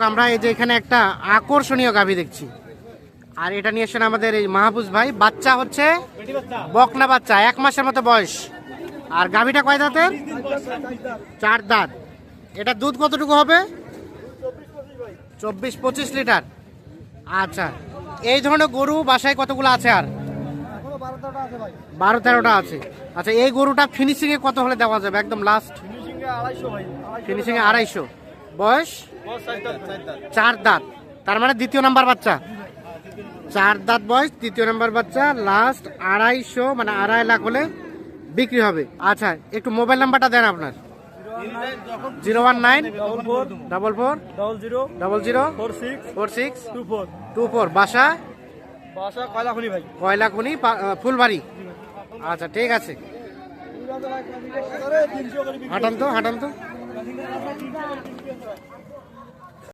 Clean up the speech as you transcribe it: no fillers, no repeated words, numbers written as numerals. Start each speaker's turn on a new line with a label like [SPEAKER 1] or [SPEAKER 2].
[SPEAKER 1] আমরা এই যে এখানে একটা আকর্ষণীয় গাভী দেখছি, আর এটা নিয়ে এসেছেন আমাদের এই মাহফুজ ভাই। বাচ্চা হচ্ছে বকনা বাচ্চা, 1 মাসের মতো বয়স। আর গাভীটা কয় দাঁতের? 4 দাঁত। এটা দুধ কতটুকু হবে? 24-25 লিটার। আচ্ছা, এই ধরনের গরু বাসায় কতগুলো আছে? আর 12-13টা আছে। আচ্ছা, এই গরুটা ফিনিশিং এ কত হলে দেওয়া যাবে? একদম লাস্ট ফিনিশিং এ 250। বয়স 4 দাঁত, তার মানে দ্বিতীয় নাম্বার বাচ্চা। 4 দাঁত বয়স, দ্বিতীয় নাম্বার বাচ্চা। লাস্ট 250, মানে 2.5 লাখ হলে বিক্রি হবে। আচ্ছা, একটু মোবাইল নাম্বারটা দেন আপনার। 019-44-00-00-46-24। বাসা কয়লাখনি ফুলবাড়ি। আচ্ছা, ঠিক আছে, হাঁটান তো।